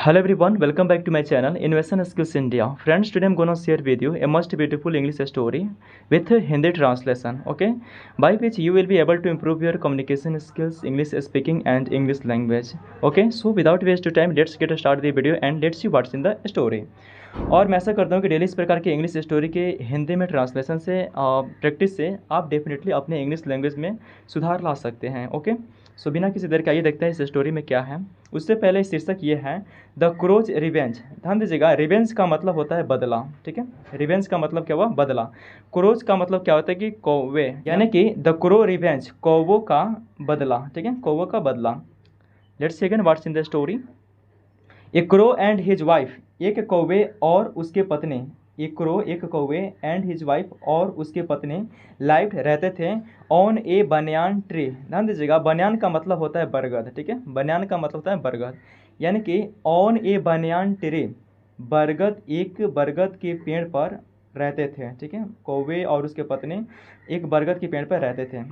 Hello everyone, welcome back to my channel Innovation Skills India. Friends, today I'm gonna share with you a most beautiful English story with Hindi translation, okay, by which you will be able to improve your communication skills, English speaking and English language. Okay, so without waste time, let's get start the video and let's see what's in the story. और मैं ऐसा करता हूँ कि daily इस प्रकार के English story के हिंदी में ट्रांसलेशन से प्रैक्टिस से आप डेफिनेटली अपने इंग्लिश लैंग्वेज में सुधार ला सकते हैं। ओके, सो बिना किसी देर के आइए देखते हैं इस स्टोरी में क्या है। उससे पहले शीर्षक ये है द क्रोज रिवेंज। ध्यान दीजिएगा, रिवेंज का मतलब होता है बदला। ठीक है, रिवेंज का मतलब क्या हुआ? बदला। क्रोज का मतलब क्या होता है कि कौवे, यानी कि द क्रो रिवेंज, कौवों का बदला। ठीक है, कौवों का बदला। Let's see again what's in the story. A crow and his wife, एक कौवे और उसके पत्नी। एक क्रो, एक कौवे, एंड हिज वाइफ और उसके पत्नी लाइव रहते थे ऑन ए बनियान ट्री। ध्यान दीजिएगा, बनियान का मतलब होता है बरगद। ठीक है, बनियान का मतलब होता है बरगद, यानी कि ऑन ए बनियान ट्री, बरगद, एक बरगद के पेड़ पर रहते थे। ठीक है, कौवे और उसके पत्नी एक बरगद के पेड़ पर रहते थे।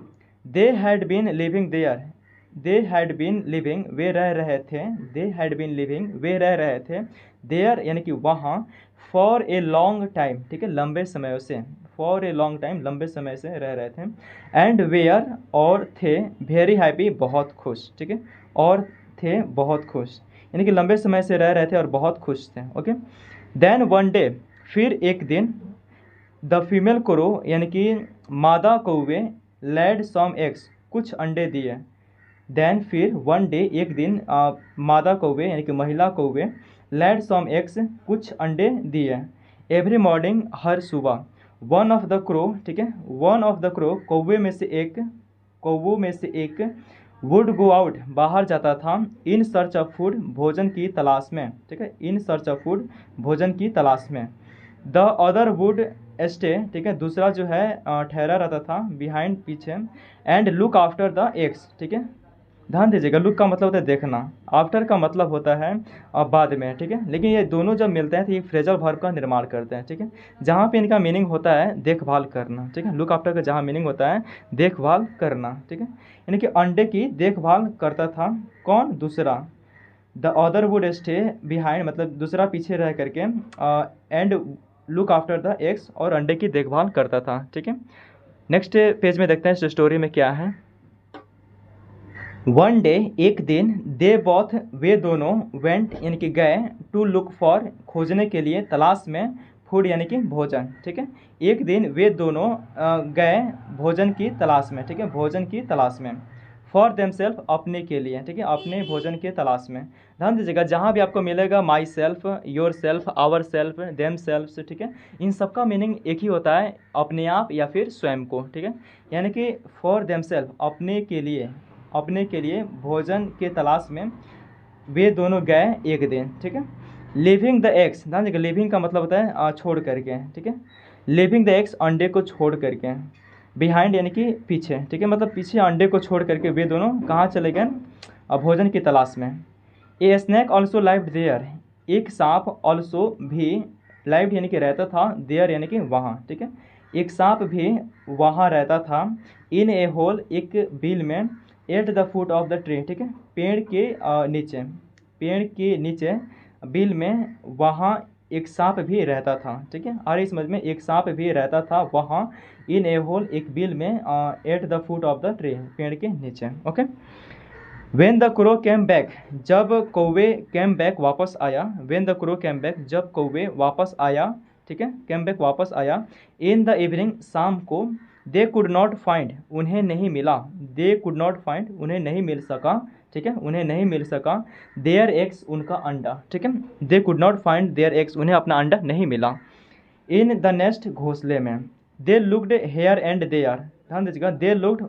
They had been living there, they had been living, वे रह रहे थे। दे हैड बीन लिविंग, वे रह रहे थे। देयर यानी कि वहाँ, फॉर ए लॉन्ग टाइम, ठीक है, लंबे समय से, फॉर ए लॉन्ग टाइम, लंबे समय से रह रहे थे। एंड वेयर, और थे, वेरी हैप्पी, बहुत खुश। ठीक है, और थे बहुत खुश, यानी कि लंबे समय से रह रहे थे और बहुत खुश थे। ओके, देन वन डे, फिर एक दिन, द फीमेल क्रो यानी कि मादा कौवे, लेड सम एग्स, कुछ अंडे दिए। देन फिर वन डे, एक दिन, मादा कौवे यानी कि महिला कौवे, लेड सम एग्स, कुछ अंडे दिए। एवरी मॉर्निंग, हर सुबह, वन ऑफ द क्रो, ठीक है, वन ऑफ द क्रो, कौवे में से एक, कौवों में से एक, वुड गो आउट, बाहर जाता था, इन सर्च ऑफ फूड, भोजन की तलाश में। ठीक है, इन सर्च ऑफ फूड, भोजन की तलाश में। द अदर वुड स्टे, ठीक है, दूसरा जो है ठहरा रहता था, बिहाइंड, पीछे, and look after the eggs. ठीक है, ध्यान दीजिएगा, लुक का मतलब होता है देखना, आफ्टर का मतलब होता है बाद में। ठीक है, लेकिन ये दोनों जब मिलते हैं तो ये फ्रेजल वर्ब का निर्माण करते हैं। ठीक है, जहाँ पे इनका मीनिंग होता है देखभाल करना। ठीक है, लुक आफ्टर का जहाँ मीनिंग होता है देखभाल करना। ठीक है, यानी कि अंडे की देखभाल करता था कौन? दूसरा। The other would stay behind, मतलब दूसरा पीछे रह करके, and look after the eggs, और अंडे की देखभाल करता था। ठीक है, नेक्स्ट पेज में देखते हैं इस स्टोरी में क्या है। वन डे, एक दिन, दे बोथ, वे दोनों, वेंट यानी कि गए, टू लुक फॉर, खोजने के लिए, तलाश में, फूड यानी कि भोजन। ठीक है, एक दिन वे दोनों गए भोजन की तलाश में। ठीक है, भोजन की तलाश में। फॉर देमसेल्फ, अपने के लिए। ठीक है, अपने भोजन के तलाश में। ध्यान दीजिएगा, जहाँ भी आपको मिलेगा myself, yourself, ourself, themself, ठीक है, इन सब का मीनिंग एक ही होता है, अपने आप या फिर स्वयं को। ठीक है, यानी कि फॉर देमसेल्फ, अपने के लिए, अपने के लिए, भोजन के तलाश में वे दोनों गए एक दिन। ठीक है, लिविंग द एग्स, ध्यान दीजिएगा, लिविंग का मतलब होता है छोड़ करके। ठीक है, लिविंग द एग्स, अंडे को छोड़ करके, बिहाइंड यानी कि पीछे। ठीक है, मतलब पीछे अंडे को छोड़ करके वे दोनों कहाँ चले गए? भोजन की तलाश में। A snake also lived there, एक सांप, ऑल्सो भी, लाइव्ड यानी कि रहता था, देयर यानी कि वहाँ। ठीक है, एक सांप भी वहाँ रहता था, इन ए होल, एक बिल में, at the foot of the tree, ठीक है, पेड़ के नीचे, पेड़ के नीचे, बिल में, वहाँ एक सांप भी रहता था। ठीक है, और इस समझ में, एक सांप भी रहता था वहाँ, इन ए होल, एक बिल में, at the foot of the tree, पेड़ के नीचे। Okay, when the crow came back, जब कौवे, कैम बैक वापस आया, when the crow came back, जब कौवे वापस आया। ठीक है, कैम बैक वापस आया, इन द इवनिंग, शाम को, दे कुड नॉट फाइंड, उन्हें नहीं मिला, दे कुड नॉट फाइंड, उन्हें नहीं मिल सका। ठीक है, उन्हें नहीं मिल सका, देयर एग्स, उनका अंडा। ठीक है, they could not find their eggs, उन्हें अपना अंडा नहीं मिला। इन द नेस्ट, घोंसले में, they looked here and there, ध्यान दीजिएगा, दे लुक्ड,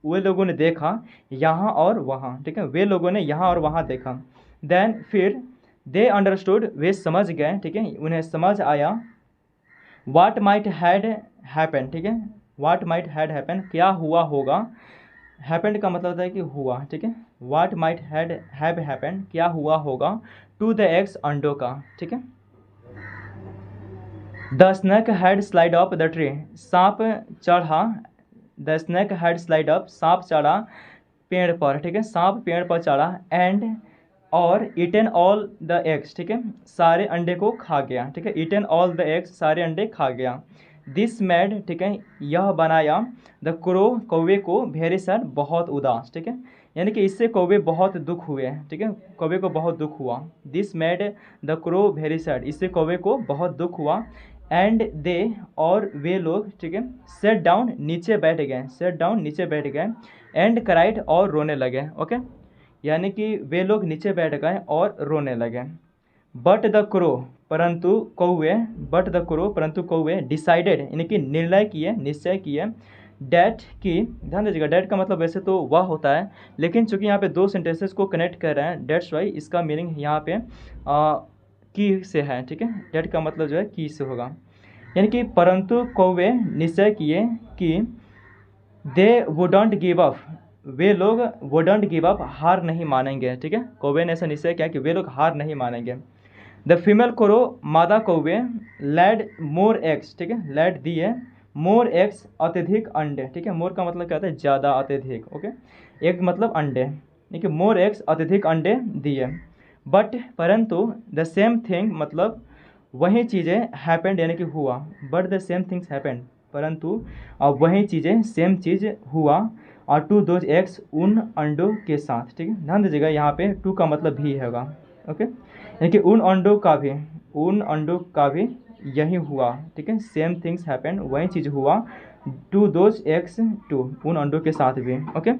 वे लोगों ने देखा, यहाँ और वहाँ। ठीक है, वे लोगों ने यहाँ और वहाँ देखा। देन फिर, दे अंडरस्टूड, वे समझ गए। ठीक है, उन्हें समझ आया, वाट माइट हैड हैपन। ठीक है, वाट माइट हैड हैपन, क्या हुआ होगा। हैपेंड का मतलब होता है कि हुआ। ठीक है, वाट माइट हैव हैपन, क्या हुआ होगा, टू द एग्स, अंडों का। ठीक है, the snake had slide up the tree, सांप चढ़ा, the snake had slide up, सांप चढ़ा पेड़ पर। ठीक है, सांप पेड़ पर चढ़ा, एंड और ईटन ऑल द एग्स, ठीक है, सारे अंडे को खा गया, ठीक है, ईटन ऑल द एग्स, सारे अंडे खा गया। दिस मैड, ठीक है, यह बनाया, द क्रो, कौवे को, वेरी सैड, बहुत उदास, ठीक है, यानी कि इससे कौवे बहुत दुख हुए, ठीक है, कौवे को बहुत दुख हुआ। This mad the crow very sad, इससे कौवे को बहुत दुख हुआ। एंड दे, और वे लोग, ठीक है, सेट डाउन, नीचे बैठ गए, सेट डाउन, नीचे बैठ गए। एंड क्राइड, और रोने लगे, ओके, यानी कि वे लोग नीचे बैठ गए और रोने लगे। बट द क्रो, परंतु कौवे, बट द क्रो, परंतु कौवे, डिसाइडेड, यानी कि निर्णय किए, निश्चय किए, डैट की, ध्यान दीजिएगा, डैट का मतलब वैसे तो वह होता है, लेकिन चूंकि यहाँ पे दो सेंटेंसेस को कनेक्ट कर रहे हैं, डेट्स वाई इसका मीनिंग यहाँ पे की से है, ठीक है, डैट का मतलब जो है की से होगा, यानी कि परंतु कौवे निश्चय किए कि दे वुडंट गिव अप, वे लोग वुडंट गिव अप, हार नहीं मानेंगे, ठीक है, कौवे ने ऐसा निश्चय किया कि वे लोग हार नहीं मानेंगे। द फीमेल क्रो, मादा कौवे, लैड मोर एग्स, ठीक है, लैड दिए, मोर एग्स, अत्यधिक अंडे, ठीक है, मोर का मतलब क्या होता है, ज़्यादा, अत्यधिक, ओके, एक मतलब अंडे, ठीक है, मोर एग्स, अत्यधिक अंडे दिए। बट, परंतु, द सेम थिंग, मतलब वही चीज़ें, हैपेंड, यानी कि हुआ, but the same things happened, परंतु वही चीज़ें, सेम चीज़ हुआ, और टू दोज एग्स, उन अंडों के साथ, ठीक है, ध्यान दीजिएगा, यहाँ पे टू का मतलब भी होगा, ओके, यानी कि उन अंडों का भी, उन अंडों का भी यही हुआ, ठीक है, सेम थिंग्स हैपेंड, वही चीज़ हुआ, टू दोज एग्स, टू, उन अंडों के साथ भी, okay.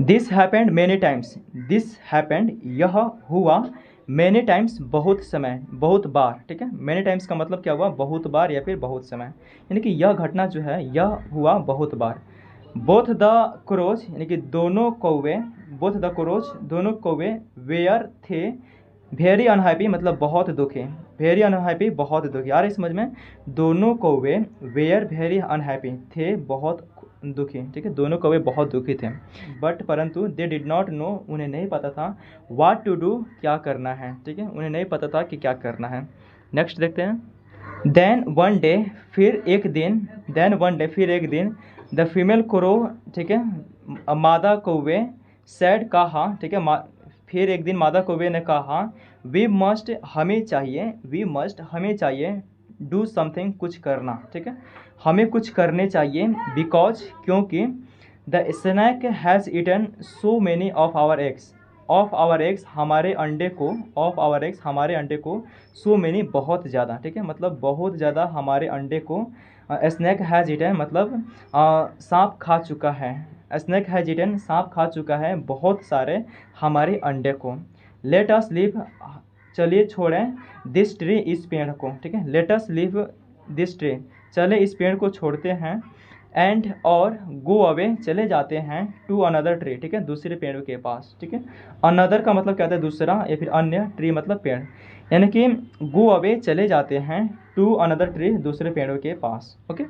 This happened many times, this happened, यह हुआ, मैनी टाइम्स, बहुत समय, बहुत बार, ठीक है, मैनी टाइम्स का मतलब क्या हुआ, बहुत बार या फिर बहुत समय, यानी कि यह घटना जो है यह हुआ बहुत बार। बोथ द क्रोज, यानी कि दोनों कौवे, बोथ द क्रोज, दोनों कौवे, वेयर थे, वेरी अनहैप्पी, मतलब बहुत दुखी, वेरी अनहैप्पी, बहुत दुखी, आ रही समझ में, दोनों कौवे, वेयर वेरी अनहैप्पी, थे बहुत दुखी, ठीक है, दोनों कौवे बहुत दुखी थे। बट, परंतु, दे डिड नॉट नो, उन्हें नहीं पता था, व्हाट टू डू, क्या करना है, ठीक है, उन्हें नहीं पता था कि क्या करना है। नेक्स्ट देखते हैं। देन वन डे, फिर एक दिन, देन वन डे, फिर एक दिन, द फीमेल क्रो, ठीक है, मादा कौवे, सैड, कहा, ठीक है, फिर एक दिन मादा कौवे ने कहा, वी मस्ट, हमें चाहिए, वी मस्ट, हमें चाहिए, डू समथिंग, कुछ करना, ठीक है, हमें कुछ करने चाहिए, बिकॉज, क्योंकि, the snake has eaten so many of our eggs, of our eggs, हमारे अंडे को, ऑफ आवर एग्स, हमारे अंडे को, सो मैनी, बहुत ज़्यादा, ठीक है, मतलब बहुत ज़्यादा हमारे अंडे को, स्नैक हैज़ ईटन, मतलब सांप खा चुका है, स्नैक हैज़ ईटन, सांप खा चुका है बहुत सारे हमारे अंडे को। लेट अस लीव, चलिए छोड़ें, दिस ट्री, इस पेड़ को, ठीक है, let us leave this tree, चले इस पेड़ को छोड़ते हैं, एंड, और, गो अवे, चले जाते हैं, टू अनदर ट्री, ठीक है, दूसरे पेड़ के पास, ठीक है, अनदर का मतलब क्या होता है, दूसरा या फिर अन्य, ट्री मतलब पेड़, यानी कि गो अवे, चले जाते हैं, टू अनदर ट्री, दूसरे पेड़ों के पास, okay.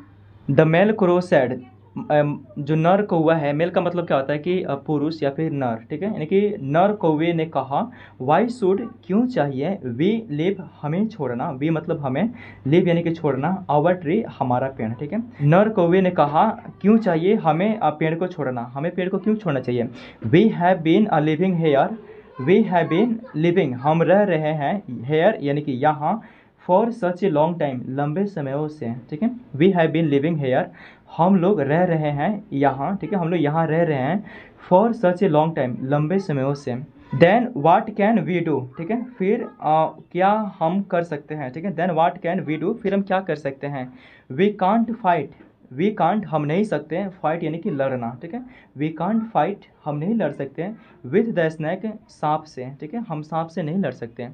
The male crow said, जो नर कौवा है, मेल का मतलब क्या होता है कि पुरुष या फिर नर, ठीक है, यानी कि नर कौवे ने कहा, वाई शुड, क्यों चाहिए, वी लिव, हमें छोड़ना, वी मतलब हमें, लिव यानी कि छोड़ना, आवर ट्री, हमारा पेड़, ठीक है, नर कौवे ने कहा, क्यों चाहिए हमें पेड़ को छोड़ना, हमें पेड़ को क्यों छोड़ना चाहिए। We have been living here, we have been living, हम रह रहे हैं, हेयर यानी कि यहाँ, for such a long time, लंबे समयों से, ठीक है, we have been living here, हम लोग रह रहे हैं यहाँ, ठीक है, हम लोग यहाँ रह रहे हैं, for such a long time, लंबे समयों से। Then what can we do, ठीक है, फिर क्या हम कर सकते हैं, ठीक है, then what can we do, फिर हम क्या कर सकते हैं। We can't fight, we can't, हम नहीं सकते, फाइट यानी कि लड़ना, ठीक है, वी कांट फाइट, हम नहीं लड़ सकते, विथ द स्नैक, सांप से, ठीक है, हम सांप से नहीं लड़ सकते।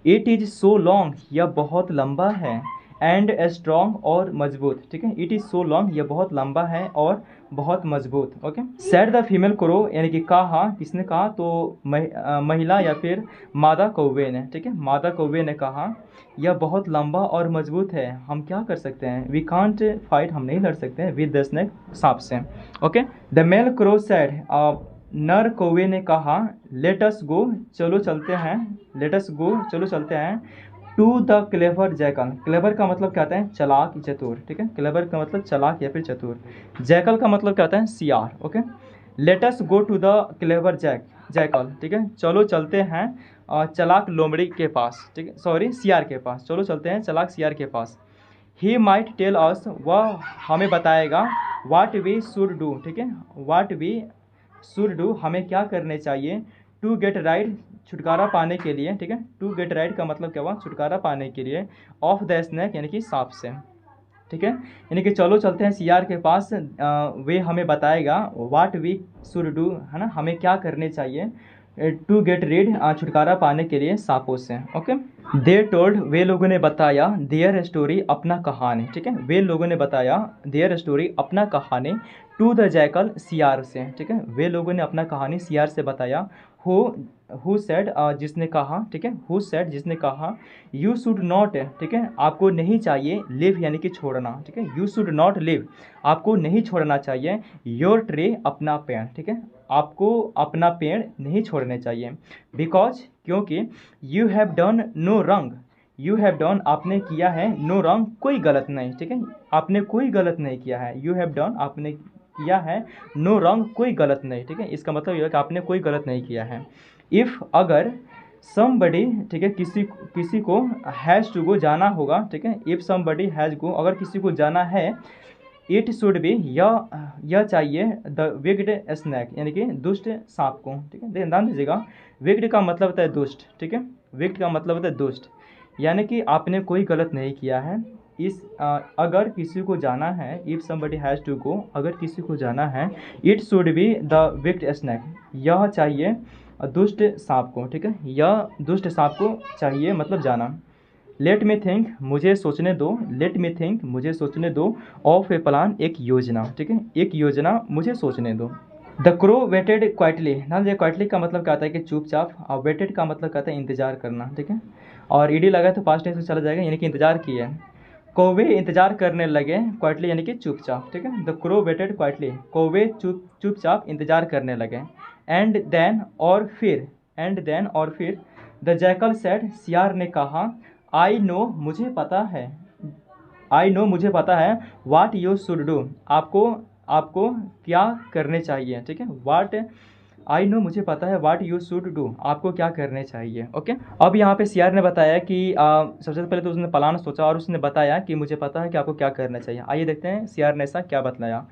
इट इज़ सो लॉन्ग, यह बहुत लंबा है, एंड स्ट्रॉन्ग, और मजबूत, ठीक है, इट इज़ सो लॉन्ग, यह बहुत लंबा है और बहुत मजबूत, okay. Said the female crow, यानी कि कहा, किसने कहा, तो महिला या फिर मादा कौवे ने, ठीक है, मादा कौवे ने कहा, यह बहुत लंबा और मजबूत है, हम क्या कर सकते हैं, वी कांट फाइट, हम नहीं लड़ सकते हैं, विद द स्नेक, सांप से, okay. The male crow said, नर कौवे ने कहा, लेट अस गो, चलो चलते हैं, लेट अस गो, चलो चलते हैं, to the clever jackal, clever का मतलब क्या होता है, चालाक, चतुर, ठीक है, क्लेवर का मतलब चालाक या फिर चतुर, जैकल का मतलब क्या होता है, सियार, okay. Let us go to the clever jackal, ठीक है, चलो चलते हैं चालाक लोमड़ी के पास, ठीक है, सॉरी सियार के पास। चलो चलते हैं चालाक सियार के पास। ही माइट टेल अस, वह हमें बताएगा, वाट वी शुड डू, ठीक है, वाट वी शुड डू, हमें क्या करने चाहिए, टू गेट राइड, छुटकारा पाने के लिए, ठीक है, टू गेट राइड का मतलब क्या हुआ, छुटकारा पाने के लिए, ऑफ द स्नैक यानी कि सांप से, ठीक है। यानी कि चलो चलते हैं सियार के पास, वे हमें बताएगा, वाट वी शुड डू, है ना, हमें क्या करने चाहिए, टू गेट रीड, छुटकारा पाने के लिए सांपों से। ओके, दे टोल्ड, वे लोगों ने बताया, देयर स्टोरी, अपना कहानी, ठीक है, वे लोगों ने बताया देयर स्टोरी, अपना कहानी, टू द जैकल, सियार से, ठीक है, वे लोगों ने अपना कहानी सियार से बताया। हु सेड, जिसने कहा, ठीक है, हु सेड, जिसने कहा, यू शुड नॉट, ठीक है, आपको नहीं चाहिए, लिव यानी कि छोड़ना, ठीक है, यू शुड नॉट लिव, आपको नहीं छोड़ना चाहिए, योर ट्री, अपना पेड़, ठीक है, आपको अपना पेड़ नहीं छोड़ने चाहिए, बिकॉज, क्योंकि, you have done no wrong, you have done, आपने किया है, नो रॉन्ग, कोई गलत नहीं, ठीक है, आपने कोई गलत नहीं किया है, यू हैव डन, आपने किया है, नो रॉन्ग, कोई गलत नहीं, ठीक है, इसका मतलब यह है कि आपने कोई गलत नहीं किया है। इफ़, अगर, समबडी, ठीक है, किसी को हैज़ टू गो, जाना होगा, ठीक है, इफ़ समबडी हैज़ गो, अगर किसी को जाना है, इट शुड बी, यह चाहिए, द विग्ड स्नैक, यानी कि दुष्ट सांप को, ठीक है, ध्यान दीजिएगा, विग्ड का मतलब होता है दुष्ट, ठीक है, विग्ड का मतलब होता है दुष्ट, यानी कि आपने कोई गलत नहीं किया है। अगर किसी को जाना है, if somebody has to go, अगर किसी को जाना है, it should be the wicked snake, यह चाहिए दुष्ट सांप को, ठीक है, यह दुष्ट सांप को चाहिए, मतलब जाना। लेट मी थिंक, मुझे सोचने दो, लेट मी थिंक, मुझे सोचने दो, ऑफ ए प्लान, एक योजना, ठीक है, एक योजना, मुझे सोचने दो। द क्रो वेटेड क्वाइटली, ना ये क्वाइटली का मतलब क्या आता है कि चुपचाप, और वेटेड का मतलब क्या आता है इंतजार करना, ठीक है, और ईडी लगा तो पास्ट टेंस में चला जाएगा, यानी कि इंतजार किए। कौवे इंतजार करने लगे, क्वाइटली यानी कि चुपचाप, ठीक है, द क्रो वेटेड क्वाइटली, कौवे चुपचाप इंतजार करने लगे। एंड देन, और फिर, एंड देन, और फिर, द जैकल सेड, सियार ने कहा, आई नो, मुझे पता है, आई नो, मुझे पता है, वाट यू शुड डू, आपको क्या करने चाहिए, ठीक है, वाट, आई नो, मुझे पता है, वाट यू शुड डू, आपको क्या करने चाहिए। ओके, अब यहाँ पे सियार ने बताया कि सबसे पहले तो उसने प्लान सोचा और उसने बताया कि मुझे पता है कि आपको क्या करना चाहिए। आइए देखते हैं सियार ने ऐसा क्या बतलाया।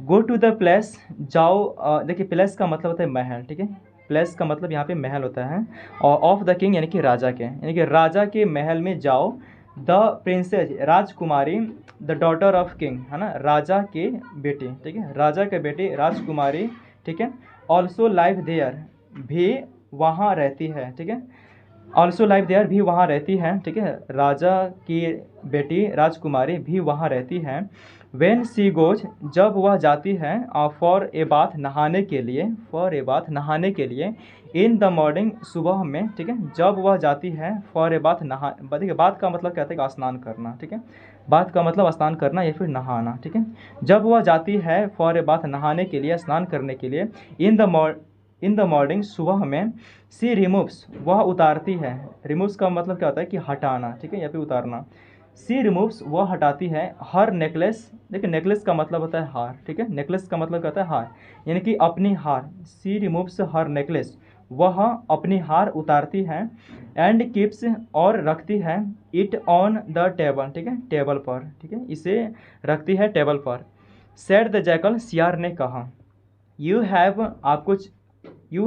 गो टू द प्लेस, जाओ, देखिए प्लेस का मतलब होता है महल, ठीक है, प्लेस का मतलब यहाँ पे महल होता है, और ऑफ द किंग यानी कि राजा के, यानी कि राजा के महल में जाओ। The princess, Rajkumari, the daughter of king, है ना, राजा के बेटे, ठीक है, राजा के बेटे राजकुमारी, ठीक है, ऑल्सो लाइव देयर, भी वहाँ रहती है, ठीक है, ऑल्सो लाइव देयर, भी वहाँ रहती है, ठीक है, राजा की बेटी राजकुमारी भी वहाँ रहती है। वेन सी गोज, जब वह जाती है, फॉर ए बाथ, नहाने के लिए, फॉर ए बाथ, नहाने के लिए, इन द मॉर्निंग, सुबह में, ठीक है, जब वह जाती है, फॉर ए बाथ, देखिए बाथ का मतलब कहते हैं कि स्नान करना, ठीक है, बाथ का मतलब स्नान करना या फिर नहाना, ठीक है, जब वह जाती है फॉर ए बाथ, नहाने के लिए, स्नान करने के लिए, इन द मॉर्निंग, सुबह में, सी रिमूव्स, वह उतारती है, रिमूव्स का मतलब क्या होता है कि हटाना, ठीक है, या फिर उतारना, सी रिमूव्स, वह हटाती है, हर नेकलेस, देखिए नेकलेस का मतलब होता है हार, ठीक है, नेकलेस का मतलब क्या होता है हार, यानी कि अपनी हार, सी रिमूव्स हर नेकलेस, वह अपनी हार उतारती है, एंड कीप्स, और रखती है, इट ऑन द टेबल, ठीक है, टेबल पर, ठीक है, इसे रखती है टेबल पर। सेड द जैकल, सियार ने कहा, यू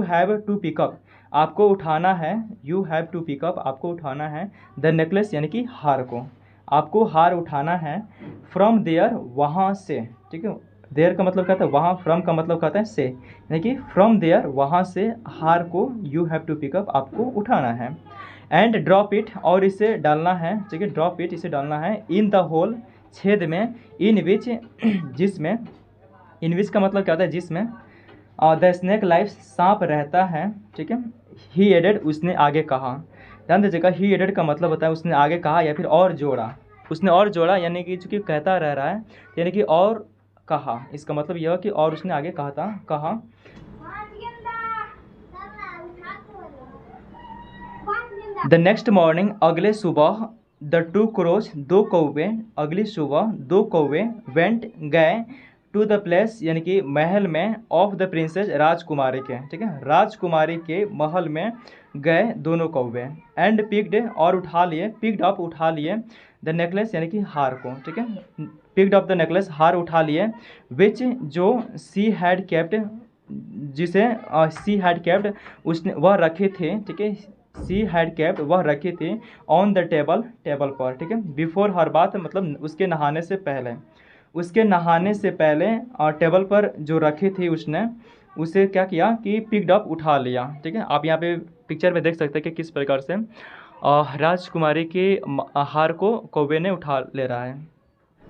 हैव टू पिकअप, आपको उठाना है, यू हैव टू पिकअप, आपको उठाना है, द नेकलेस यानी कि हार को, आपको हार उठाना है, फ्रॉम देयर, वहाँ से, ठीक है, देयर का मतलब कहता है वहाँ, फ्रॉम का मतलब कहता है से, यानी कि फ्रॉम देयर, वहाँ से हार को, यू हैव टू पिकअप, आपको उठाना है, एंड ड्रॉप इट, और इसे डालना है, ठीक है, ड्रॉप इट, इसे डालना है, इन द होल, छेद में, इन विच, जिसमें, इन विच का मतलब क्या होता है जिसमें, द स्नैक लाइफ, सांप रहता है, ठीक है, ही एडेड, उसने आगे कहा, ध्यान दीजिएगा, ही एडेड का मतलब होता है उसने आगे कहा या फिर और जोड़ा, उसने और जोड़ा, यानी कि चूंकि कहता रह रहा है, यानी कि और कहा, इसका मतलब यह कि और उसने आगे कहा था, कहा। द नेक्स्ट मॉर्निंग, अगले सुबह, द टू क्रोज, दो कौवे, अगली सुबह दो कौवे, वेंट, गए, टू द प्लेस, यानी कि महल में, ऑफ द प्रिंसेस, राजकुमारी के, ठीक है, राजकुमारी के महल में, गए दोनों कौवे, एंड पिक्ड और उठा लिए, पिक्ड अप उठा लिए द नेकलेस यानी कि हार को, ठीक है, पिक्ड अप द नेकलेस हार उठा लिए, विच जो सी हैड केप्ट जिसे सी हैड केप्ट उसने वह रखे थे, ठीक है, सी हैड केप्ट वह रखे थे ऑन द टेबल टेबल पर, ठीक है, बिफोर हर बात मतलब उसके नहाने से पहले, उसके नहाने से पहले टेबल पर जो रखे थे उसने उसे क्या किया कि पिक्ड अप उठा लिया, ठीक है। आप यहाँ पे पिक्चर में देख सकते हैं कि किस प्रकार से राजकुमारी के हार को कौवे ने उठा ले रहा है।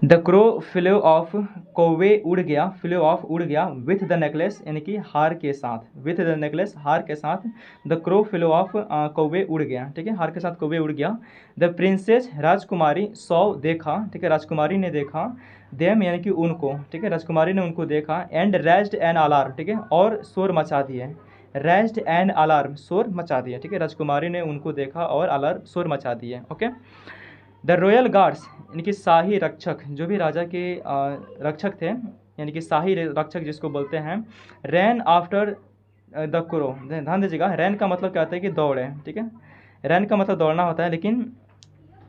द क्रो फ्लो ऑफ कौवे उड़ गया, फ्लो ऑफ उड़ गया विथ द नेकलेस यानी कि हार के साथ, विथ द नेकलेस हार के साथ, द क्रो फ्लो ऑफ कौवे उड़ गया, ठीक है, हार के साथ कौवे उड़ गया। द प्रिंसेस राजकुमारी सौ देखा, ठीक है, राजकुमारी ने देखा, देम यानी कि उनको, ठीक है, राजकुमारी ने उनको देखा, एंड रेज्ड एन अलार्म, ठीक है, और शोर मचा दिए, रेज्ड एन अलार्म शोर मचा दिए, ठीक है, राजकुमारी ने उनको देखा और अलार्म शोर मचा दिए। ओके। द रॉयल गार्ड्स यानी कि शाही रक्षक, जो भी राजा के रक्षक थे यानी कि शाही रक्षक जिसको बोलते हैं, रैन आफ्टर द क्रो, ध्यान दीजिएगा, रैन का मतलब क्या होता है कि दौड़े, ठीक है, रैन का मतलब दौड़ना होता है, लेकिन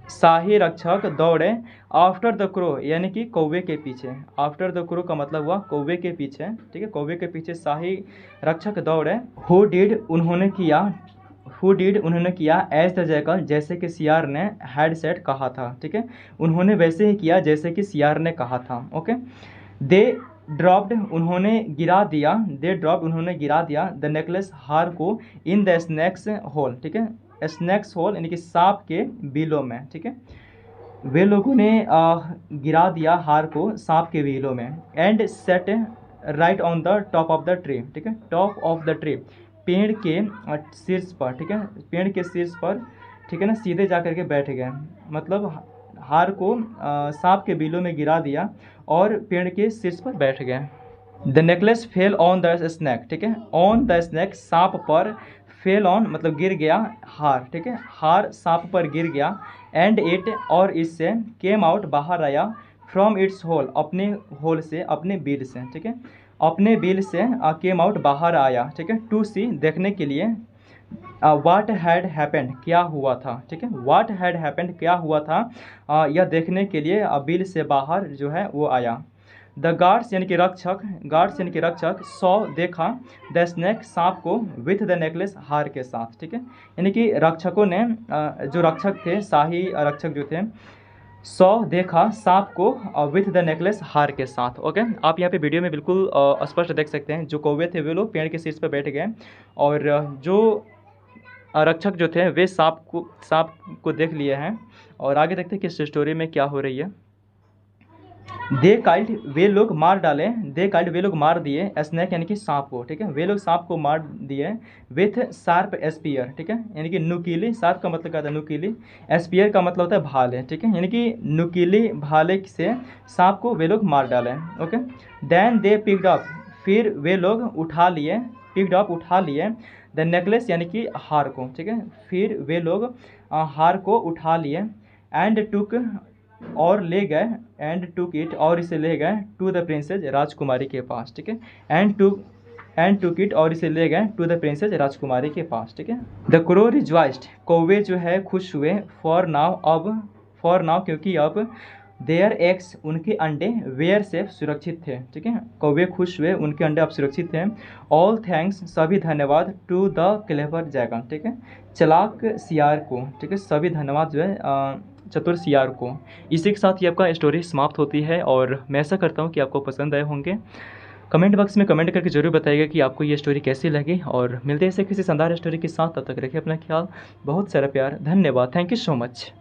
शाही रक्षक दौड़े आफ्टर द क्रो यानी कि कौवे के पीछे, आफ्टर द क्रो का मतलब हुआ कौवे के पीछे, ठीक है, कौवे के पीछे शाही रक्षक दौड़े। हु डिड उन्होंने किया, हु डिड उन्होंने किया, एज द जैकल जैसे कि सियार ने, हैड सेड कहा था, ठीक है, उन्होंने वैसे ही किया जैसे कि सियार ने कहा था। ओके। दे ड्रॉप्ड उन्होंने गिरा दिया, दे ड्रॉप्ड उन्होंने गिरा दिया द नेकलेस हार को इन द स्नैक्स होल, ठीक है, स्नैक्स होल यानी कि सांप के बिलों में, ठीक है, वे लोगों ने गिरा दिया हार को सांप के बिलों में। And set right on the top of the tree, ठीक है, टॉप ऑफ द ट्री पेड़ के शीर्ष पर, ठीक है, पेड़ के शीर्ष पर, ठीक है ना, सीधे जा करके बैठ गए, मतलब हार को सांप के बिलों में गिरा दिया और पेड़ के शीर्ष पर बैठ गए। The necklace fell on the snake, ठीक है, ऑन द स्नैक सांप पर, फेल ऑन मतलब गिर गया हार, ठीक है, हार सांप पर गिर गया, एंड इट और इससे, केम आउट बाहर आया, फ्रॉम इट्स होल अपने होल से, अपने बिल से, ठीक है, अपने बिल से केम आउट बाहर आया, ठीक है, टू सी देखने के लिए, वाट हैड हैपेंड क्या हुआ था, ठीक है, वाट हैड हैपेंड क्या हुआ था, यह देखने के लिए बिल से बाहर जो है वो आया। द गार्ड्स यानी कि रक्षक, गार्ड्स यानी कि रक्षक सौ देखा द स्नैक सांप को विथ द नेकलेस हार के साथ, ठीक है, यानी कि रक्षकों ने जो रक्षक थे शाही रक्षक जो थे सौ देखा सांप को विथ द नेकलेस हार के साथ। ओके। आप यहाँ पे वीडियो में बिल्कुल स्पष्ट देख सकते हैं, जो कौवे थे वे लोग पेड़ के शीर्ष पर बैठ गए और जो रक्षक जो थे वे सांप को देख लिए हैं। और आगे देखते हैं कि इस स्टोरी में क्या हो रही है। दे काइल्ड वे लोग मार डाले, दे काइल्ड वे लोग मार दिए स्नैक यानी कि सांप को, ठीक है, वे लोग सांप को मार दिए विथ शार्प एस्पियर, ठीक है, यानी कि नुकीली, शार्प का मतलब क्या था नुकीली, एस्पियर का मतलब होता है भाले, ठीक है, यानी कि नुकीली भाले से सांप को वे लोग मार डाले। Okay. Then they picked up फिर वे लोग उठा लिए, पिक्ड अप उठा लिए द नेकलेस यानी कि हार को, ठीक है, फिर वे लोग हार को उठा लिए, एंड टुक और ले गए, एंड टुक इट और इसे ले गए टू द प्रिंसेस राजकुमारी के पास, ठीक है, एंड टुक इट और इसे ले गए टू द प्रिंसेस राजकुमारी के पास, ठीक है। द क्रो रिजॉइस्ड कौवे जो है खुश हुए, फॉर नाउ क्योंकि अब देयर एग्स उनके अंडे वेयर सेफ सुरक्षित थे, ठीक है, कौवे खुश हुए उनके अंडे अब सुरक्षित थे। ऑल थैंक्स सभी धन्यवाद टू द क्लेवर जैगन, ठीक है, चालाक सियार को, ठीक है, सभी धन्यवाद जो है चतुर सियार को। इसी के साथ ही आपका स्टोरी समाप्त होती है और मैं ऐसा करता हूँ कि आपको पसंद आए होंगे। कमेंट बॉक्स में कमेंट करके जरूर बताइएगा कि आपको ये स्टोरी कैसी लगी और मिलते हैं ऐसे किसी शानदार स्टोरी के साथ। तब तक रखिए अपना ख्याल, बहुत सारा प्यार, धन्यवाद, थैंक यू सो मच।